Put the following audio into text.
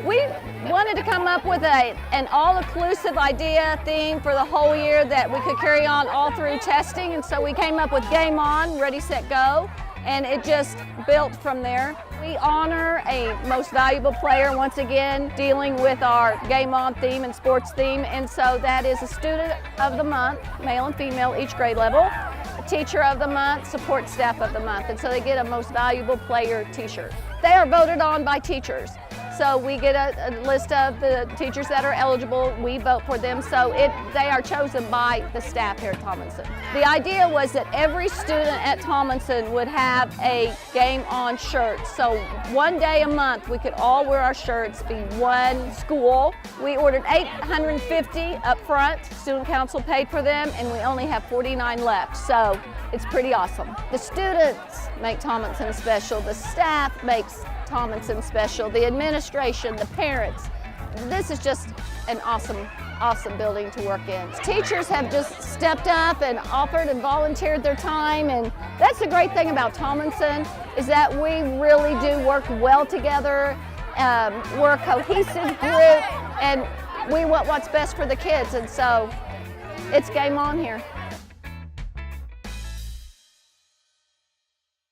We wanted to come up with an all-inclusive idea theme for the whole year that we could carry on all through testing, and so we came up with Game On, Ready, Set, Go, and it just built from there. We honor a most valuable player, once again, dealing with our Game On theme and sports theme, and so that is a student of the month, male and female, each grade level, a teacher of the month, support staff of the month, and so they get a most valuable player t-shirt. They are voted on by teachers. So we get a list of the teachers that are eligible, we vote for them, so they are chosen by the staff here at Tomlinson. The idea was that every student at Tomlinson would have a Game On shirt. So one day a month we could all wear our shirts, be one school. We ordered 850 up front, student council paid for them, and we only have 49 left, so it's pretty awesome. The students make Tomlinson special, the staff makes Tomlinson special, the administration, the parents. This is just an awesome building to work in. Teachers have just stepped up and offered and volunteered their time, and that's the great thing about Tomlinson, is that we really do work well together. We're a cohesive group, and we want what's best for the kids, and so it's Game On here.